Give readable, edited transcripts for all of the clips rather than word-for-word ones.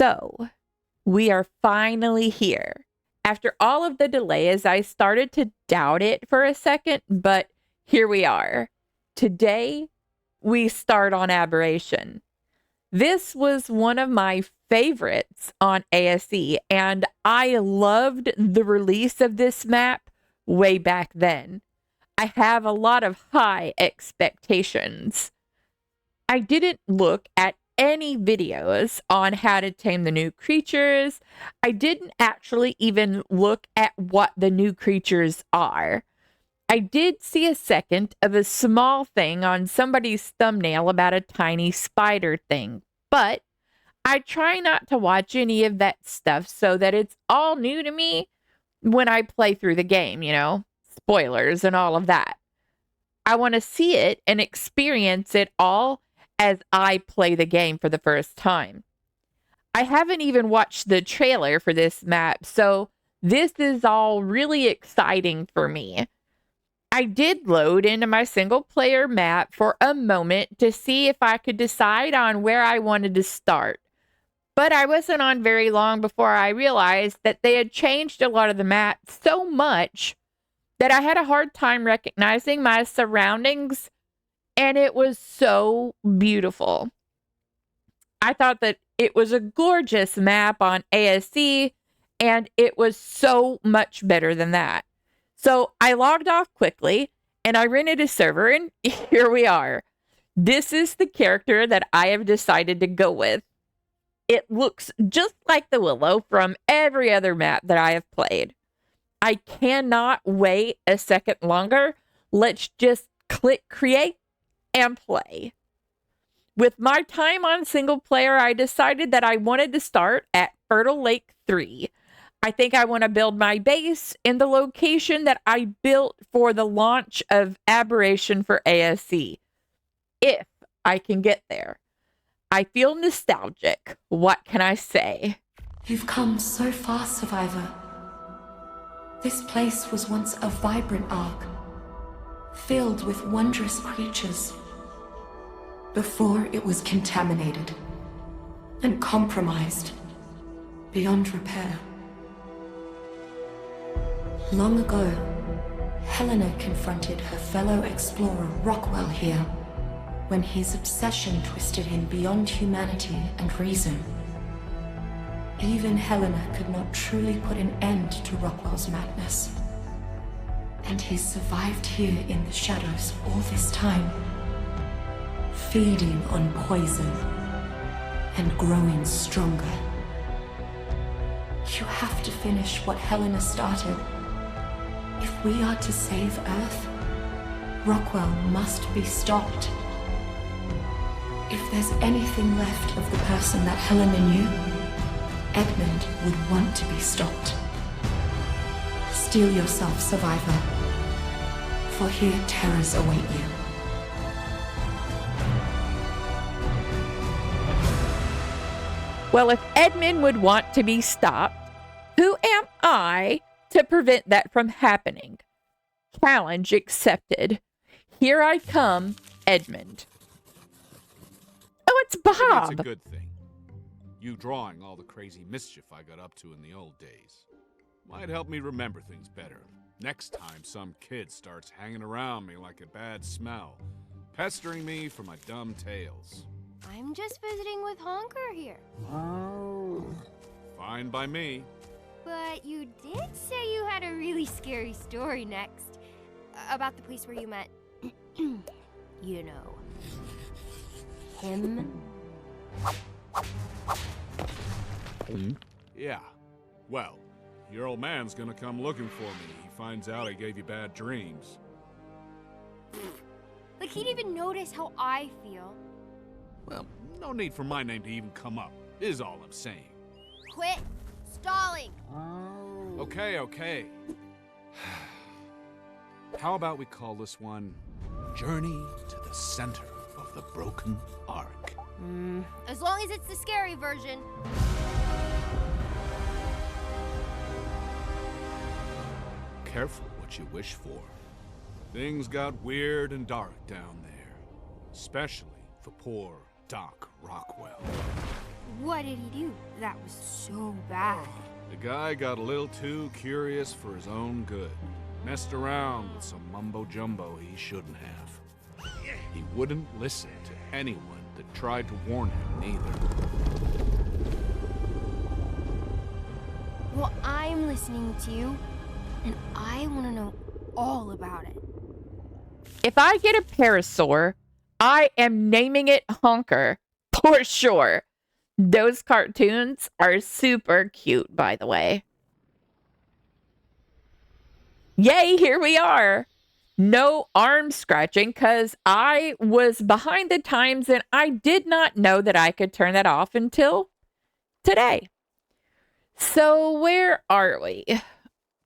So, we are finally here. After all of the delays, I started to doubt it for a second, but here we are. Today, we start on Aberration. This was one of my favorites on ASE, and I loved the release of this map way back then. I have a lot of high expectations. I didn't look at any videos on how to tame the new creatures. I didn't actually even look at what the new creatures are. I did see a second of a small thing on somebody's thumbnail about a tiny spider thing, but I try not to watch any of that stuff so that it's all new to me when I play through the game, spoilers and all of that. I want to see it and experience it all as I play the game for the first time. I haven't even watched the trailer for this map, so this is all really exciting for me. I did load into my single player map for a moment to see if I could decide on where I wanted to start. But I wasn't on very long before I realized that they had changed a lot of the map so much that I had a hard time recognizing my surroundings, and it was so beautiful. I thought that it was a gorgeous map on ASE, and it was so much better than that. So I logged off quickly, and I rented a server, and here we are. This is the character that I have decided to go with. It looks just like the Willow from every other map that I have played. I cannot wait a second longer. Let's just click create and play. With my time on single player, I decided that I wanted to start at Fertile Lake 3. I think I want to build my base in the location that I built for the launch of Aberration for ASE. If I can get there. I feel nostalgic. What can I say? You've come so far, Survivor. This place was once a vibrant ark, filled with wondrous creatures, before it was contaminated and compromised beyond repair. Long ago, Helena confronted her fellow explorer Rockwell here, when his obsession twisted him beyond humanity and reason. Even Helena could not truly put an end to Rockwell's madness. And he survived here in the shadows all this time, feeding on poison and growing stronger. You have to finish what Helena started. If we are to save Earth, Rockwell must be stopped. If there's anything left of the person that Helena knew, Edmund would want to be stopped. Steel yourself, Survivor, for here terrors await you. Well, if Edmund would want to be stopped, who am I to prevent that from happening? Challenge accepted. Here I come, Edmund. Oh, it's Bob! Maybe it's a good thing. You drawing all the crazy mischief I got up to in the old days. Might help me remember things better. Next time some kid starts hanging around me like a bad smell, pestering me for my dumb tales. I'm just visiting with Honker here. Oh. Fine by me. But you did say you had a really scary story next. About the place where you met... you know... him? Yeah. Well, your old man's gonna come looking for me. He finds out I gave you bad dreams. Like he'd even notice how I feel. Well, no need for my name to even come up, is all I'm saying. Quit stalling! Okay. How about we call this one Journey to the Center of the Broken Ark? As long as it's the scary version. Careful what you wish for. Things got weird and dark down there. Especially for poor Doc Rockwell. What did he do? That was so bad. The guy got a little too curious for his own good. Messed around with some mumbo-jumbo he shouldn't have. He wouldn't listen to anyone that tried to warn him neither. Well, I'm listening to you, and I want to know all about it. If I get a parasaur, I am naming it Honker, for sure. Those cartoons are super cute, by the way. Yay, here we are. No arm scratching because I was behind the times and I did not know that I could turn that off until today. So where are we?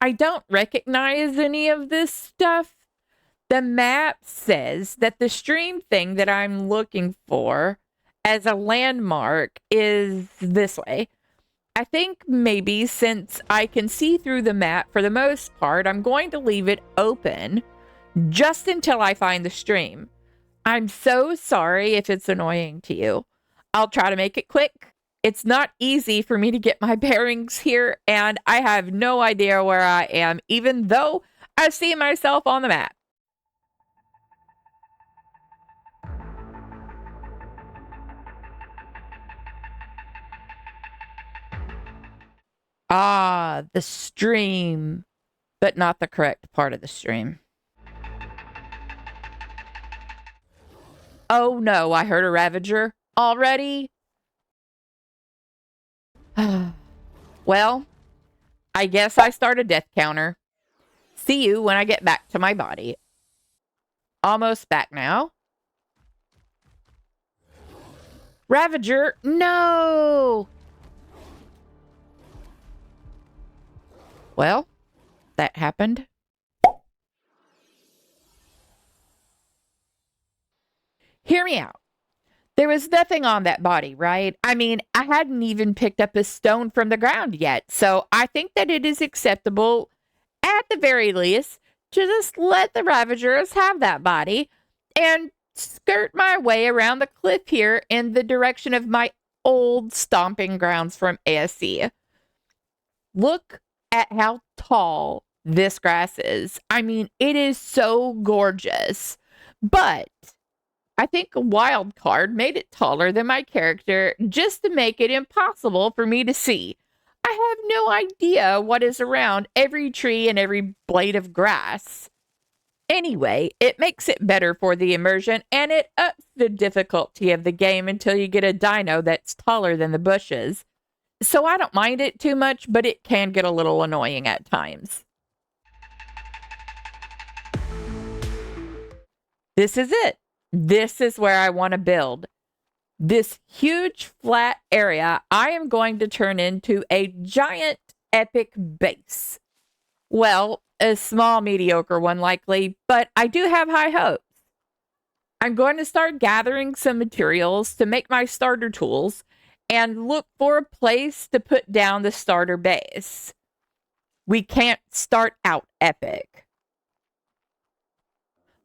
I don't recognize any of this stuff. The map says that the stream thing that I'm looking for as a landmark is this way. I think maybe since I can see through the map for the most part, I'm going to leave it open just until I find the stream. I'm so sorry if it's annoying to you. I'll try to make it quick. It's not easy for me to get my bearings here, and I have no idea where I am, even though I see myself on the map. Ah, the stream, but not the correct part of the stream. Oh no, I heard a Ravager already. Well, I guess I start a death counter. See you when I get back to my body. Almost back now. Ravager, no! Well, that happened. Hear me out. There was nothing on that body, right? I mean, I hadn't even picked up a stone from the ground yet, so I think that it is acceptable, at the very least, to just let the Ravagers have that body and skirt my way around the cliff here in the direction of my old stomping grounds from ASC. Look at how tall this grass is. I mean, it is so gorgeous, but I think a wild card made it taller than my character just to make it impossible for me to see. I have no idea what is around every tree and every blade of grass. Anyway, it makes it better for the immersion and it ups the difficulty of the game until you get a dino that's taller than the bushes. So I don't mind it too much, but it can get a little annoying at times. This is it. This is where I want to build. This huge flat area I am going to turn into a giant epic base. Well, a small mediocre one likely, but I do have high hopes. I'm going to start gathering some materials to make my starter tools and look for a place to put down the starter base. We can't start out epic.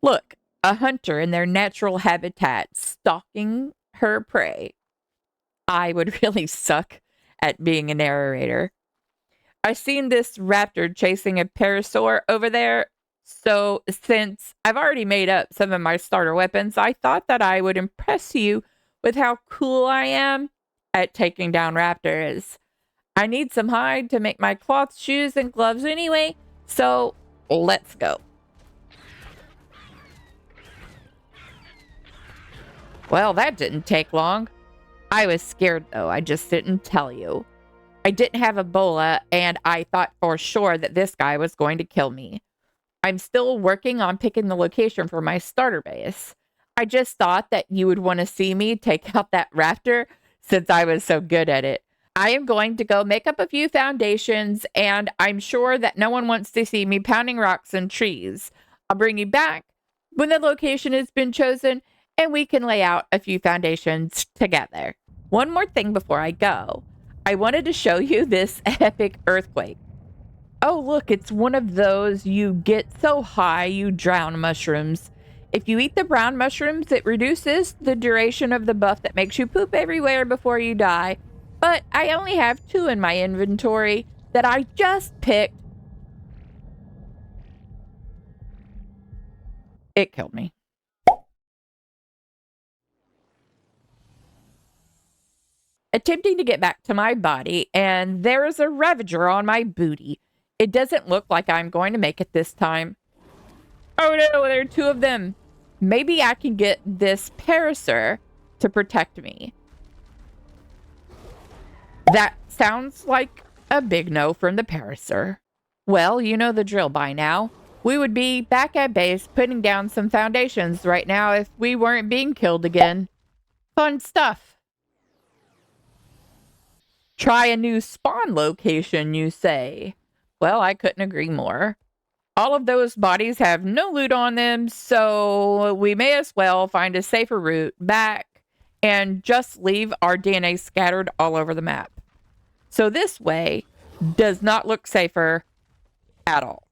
Look, a hunter in their natural habitat stalking her prey. I would really suck at being a narrator. I've seen this raptor chasing a parasaur over there, so since I've already made up some of my starter weapons, I thought that I would impress you with how cool I am at taking down raptors. I need some hide to make my cloth shoes and gloves anyway, so let's go. Well, that didn't take long. I was scared though, I just didn't tell you. I didn't have Ebola, and I thought for sure that this guy was going to kill me. I'm still working on picking the location for my starter base. I just thought that you would want to see me take out that raptor since I was so good at it. I am going to go make up a few foundations, and I'm sure that no one wants to see me pounding rocks and trees. I'll bring you back when the location has been chosen, and we can lay out a few foundations together. One more thing before I go. I wanted to show you this epic earthquake. Oh, look, it's one of those you get so high you drown mushrooms. If you eat the brown mushrooms, it reduces the duration of the buff that makes you poop everywhere before you die. But I only have 2 in my inventory that I just picked. It killed me. Attempting to get back to my body, and there is a Ravager on my booty. It doesn't look like I'm going to make it this time. Oh no, there are 2 of them. Maybe I can get this Parasaur to protect me. That sounds like a big no from the Parasaur. Well, you know the drill by now. We would be back at base putting down some foundations right now if we weren't being killed again. Fun stuff. Try a new spawn location, you say? Well, I couldn't agree more. All of those bodies have no loot on them, so we may as well find a safer route back and just leave our DNA scattered all over the map. So this way does not look safer at all.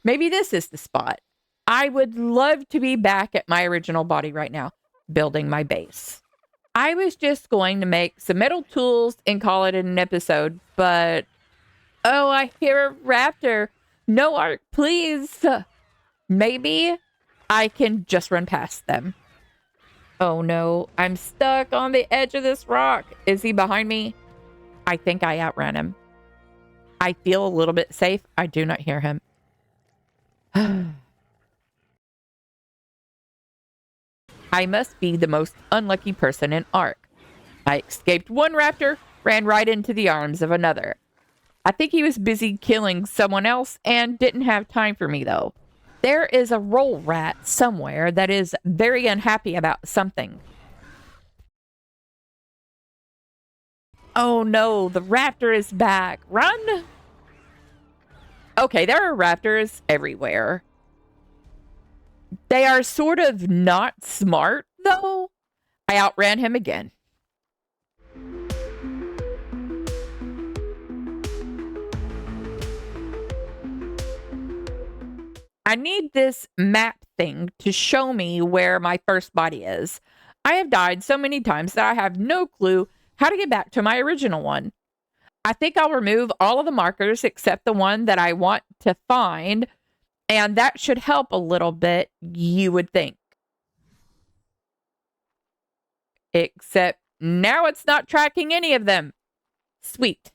Maybe this is the spot. I would love to be back at my original body right now, building my base. I was just going to make some metal tools and call it an episode, but... Oh, I hear a raptor. No, Art, please. Maybe I can just run past them. Oh no, I'm stuck on the edge of this rock. Is he behind me? I think I outran him. I feel a little bit safe. I do not hear him. I must be the most unlucky person in Ark. I escaped one raptor, ran right into the arms of another. I think he was busy killing someone else and didn't have time for me, though. There is a roll rat somewhere that is very unhappy about something. Oh no, the raptor is back. Run! Okay, there are raptors everywhere. They are sort of not smart, though. I outran him again. I need this map thing to show me where my first body is. I have died so many times that I have no clue how to get back to my original one. I think I'll remove all of the markers except the one that I want to find, and that should help a little bit, you would think. Except now it's not tracking any of them. Sweet.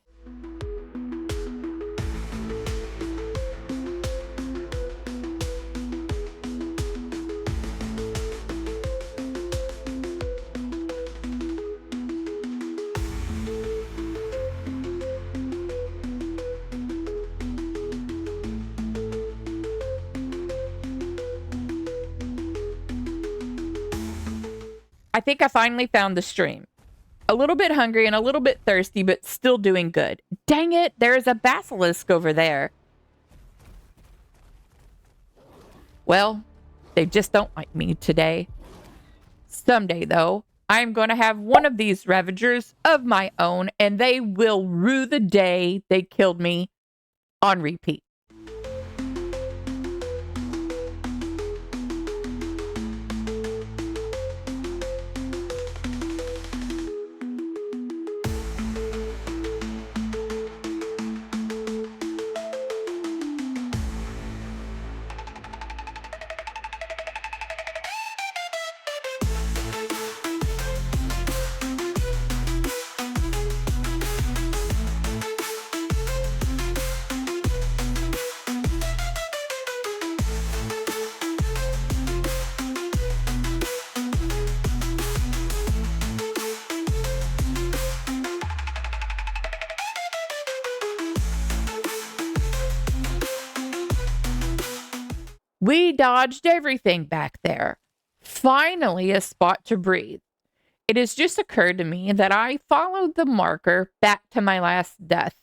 I think I finally found the stream. A little bit hungry and a little bit thirsty, but still doing good. Dang it, there's a basilisk over there. Well, they just don't like me today. Someday, though, I'm going to have one of these Ravagers of my own, and they will rue the day they killed me on repeat. We dodged everything back there. Finally, a spot to breathe. It has just occurred to me that I followed the marker back to my last death.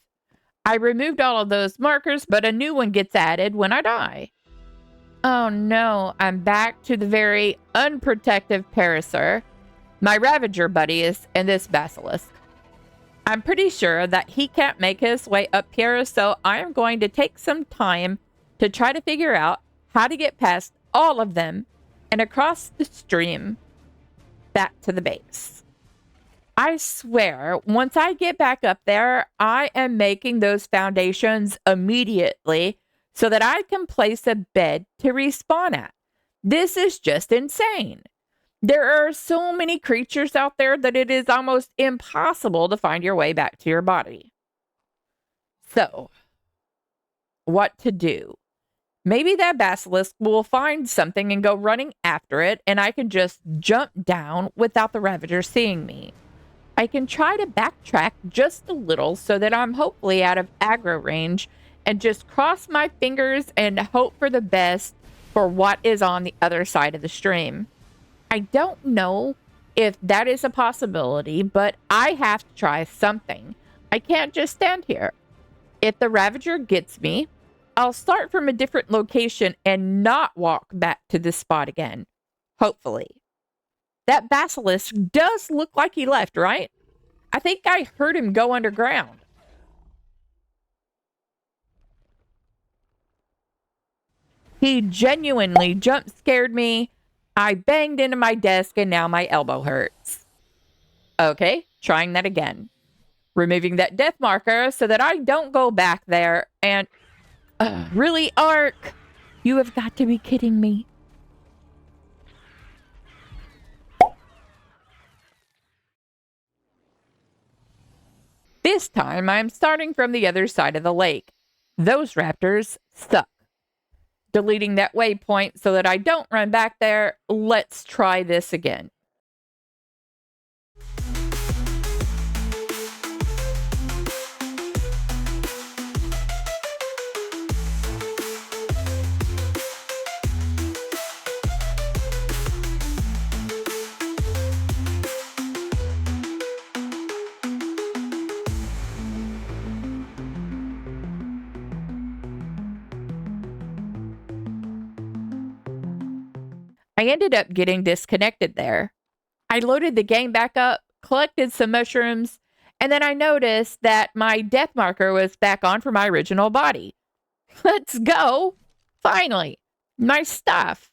I removed all of those markers, but a new one gets added when I die. Oh no, I'm back to the very unprotective Parasaur, my Ravager buddies, and this basilisk. I'm pretty sure that he can't make his way up here, so I am going to take some time to try to figure out how to get past all of them and across the stream back to the base. I swear, once I get back up there, I am making those foundations immediately so that I can place a bed to respawn at. This is just insane. There are so many creatures out there that it is almost impossible to find your way back to your body. So, what to do? Maybe that basilisk will find something and go running after it, and I can just jump down without the Ravager seeing me. I can try to backtrack just a little so that I'm hopefully out of aggro range and just cross my fingers and hope for the best for what is on the other side of the stream. I don't know if that is a possibility, but I have to try something. I can't just stand here. If the Ravager gets me, I'll start from a different location and not walk back to this spot again. Hopefully. That basilisk does look like he left, right? I think I heard him go underground. He genuinely jump scared me. I banged into my desk and now my elbow hurts. Okay, trying that again. Removing that death marker so that I don't go back there and... really, Ark? You have got to be kidding me. This time, I'm starting from the other side of the lake. Those raptors suck. Deleting that waypoint so that I don't run back there. Let's try this again. I ended up getting disconnected there. I loaded the game back up, collected some mushrooms, and then I noticed that my death marker was back on for my original body. Let's go! Finally! My stuff!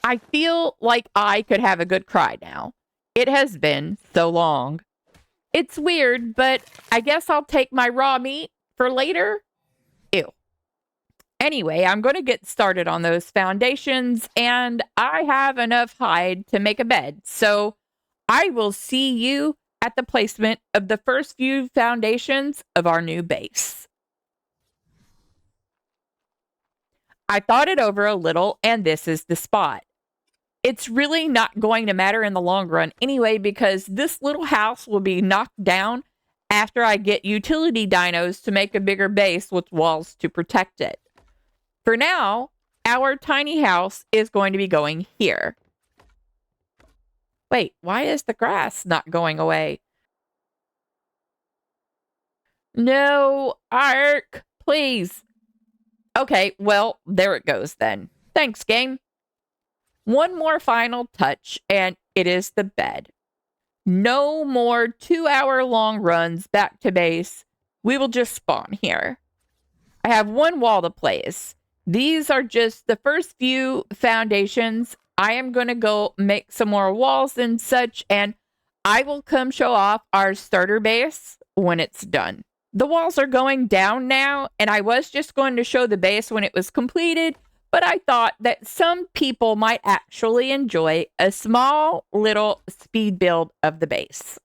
I feel like I could have a good cry now. It has been so long. It's weird, but I guess I'll take my raw meat for later. Ew. Anyway, I'm going to get started on those foundations, and I have enough hide to make a bed. So I will see you at the placement of the first few foundations of our new base. I thought it over a little, and this is the spot. It's really not going to matter in the long run anyway, because this little house will be knocked down after I get utility dinos to make a bigger base with walls to protect it. For now, our tiny house is going to be going here. Wait, why is the grass not going away? No, Ark, please. Okay, well, there it goes then. Thanks, game. One more final touch, and it is the bed. No more 2-hour-long runs back to base. We will just spawn here. I have one wall to place. These are just the first few foundations. I am going to go make some more walls and such, and I will come show off our starter base when it's done. The walls are going down now, and I was just going to show the base when it was completed, but I thought that some people might actually enjoy a small little speed build of the base.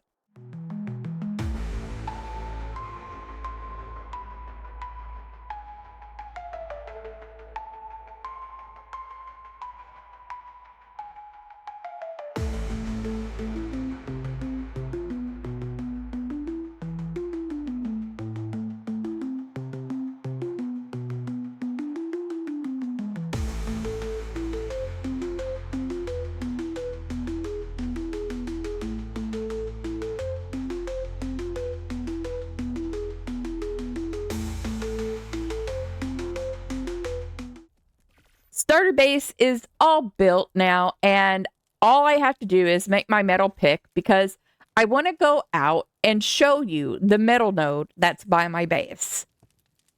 Starter base is all built now, and all I have to do is make my metal pick because I want to go out and show you the metal node that's by my base.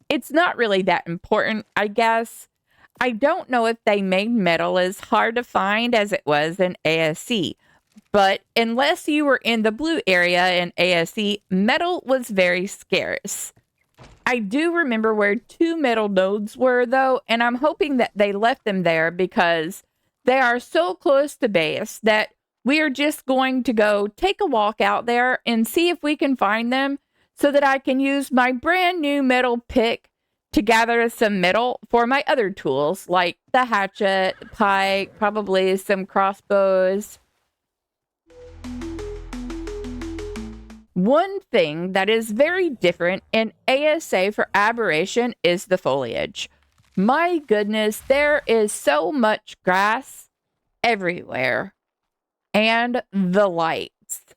It's not really that important, I guess, I don't know if they made metal as hard to find as it was in ASC, but unless you were in the blue area in ASC, metal was very scarce. I do remember where 2 metal nodes were, though, and I'm hoping that they left them there because they are so close to base that we are just going to go take a walk out there and see if we can find them so that I can use my brand new metal pick to gather some metal for my other tools, like the hatchet, pike, probably some crossbows. One thing that is very different in ASA for Aberration is the foliage. My goodness, there is so much grass everywhere. And the lights.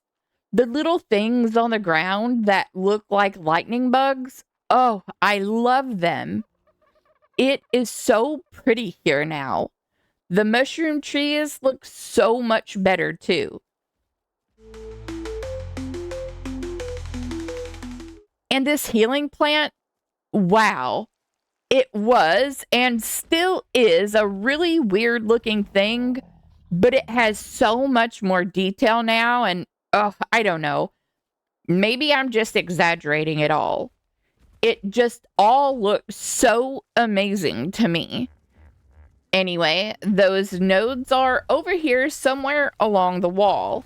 The little things on the ground that look like lightning bugs. Oh, I love them. It is so pretty here now. The mushroom trees look so much better too. And this healing plant, wow. It was and still is a really weird looking thing, but it has so much more detail now and, oh, I don't know. Maybe I'm just exaggerating it all. It just all looks so amazing to me. Anyway, those nodes are over here somewhere along the wall.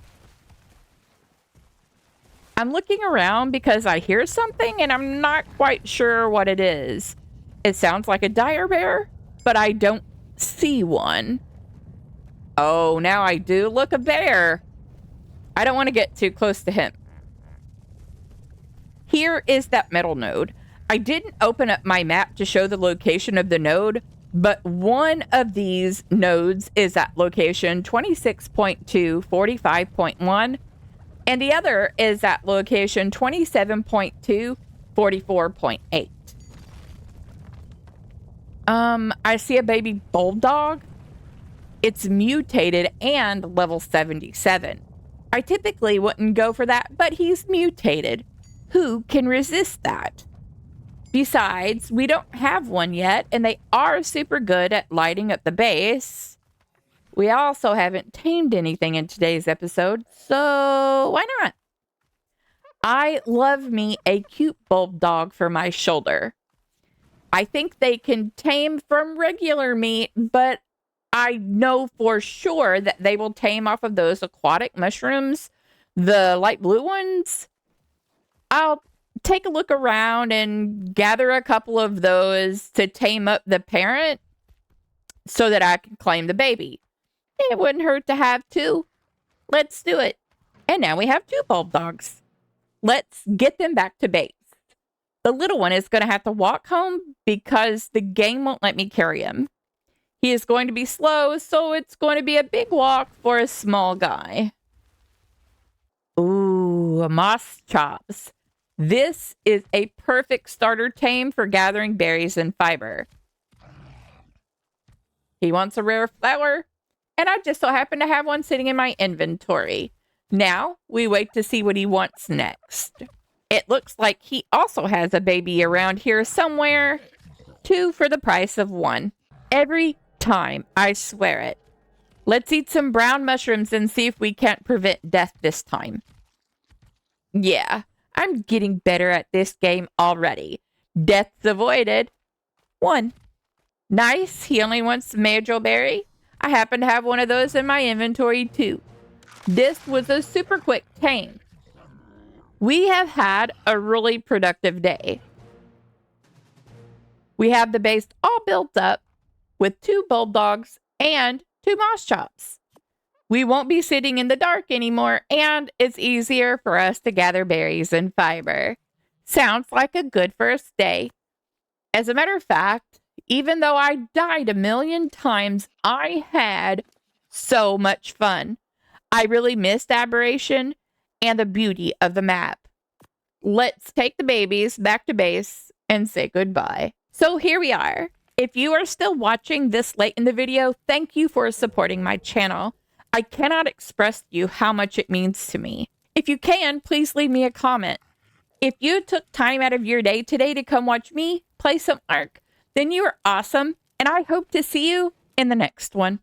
I'm looking around because I hear something and I'm not quite sure what it is. It sounds like a dire bear, but I don't see one. Oh, now I do. Look, a bear. I don't want to get too close to him. Here is that metal node. I didn't open up my map to show the location of the node, but one of these nodes is at location 26.2, 45.1, and the other is at location 27.2, 44.8. I see a baby bulldog. It's mutated and level 77. I typically wouldn't go for that, but he's mutated. Who can resist that? Besides, we don't have one yet, and they are super good at lighting up the base. We also haven't tamed anything in today's episode, so why not? I love me a cute bulldog for my shoulder. I think they can tame from regular meat, but I know for sure that they will tame off of those aquatic mushrooms, the light blue ones. I'll take a look around and gather a couple of those to tame up the parent so that I can claim the baby. It wouldn't hurt to have 2. Let's do it. And now we have 2 bulb dogs. Let's get them back to base. The little one is going to have to walk home because the game won't let me carry him. He is going to be slow, so it's going to be a big walk for a small guy. Ooh, moss chops. This is a perfect starter tame for gathering berries and fiber. He wants a rare flower, and I just so happen to have one sitting in my inventory. Now, we wait to see what he wants next. It looks like he also has a baby around here somewhere. 2 for the price of 1. Every time, I swear it. Let's eat some brown mushrooms and see if we can't prevent death this time. Yeah, I'm getting better at this game already. Deaths avoided. 1. Nice, he only wants Majoberry. I happen to have one of those in my inventory too. This was a super quick tame. We have had a really productive day. We have the base all built up with 2 bulldogs and 2 moss chops. We won't be sitting in the dark anymore, and it's easier for us to gather berries and fiber. Sounds like a good first day. As a matter of fact, even though I died a million times, I had so much fun. I really missed Aberration and the beauty of the map. Let's take the babies back to base and say goodbye. So here we are. If you are still watching this late in the video, thank you for supporting my channel. I cannot express to you how much it means to me. If you can, please leave me a comment. If you took time out of your day today to come watch me play some Ark, then you are awesome and I hope to see you in the next one.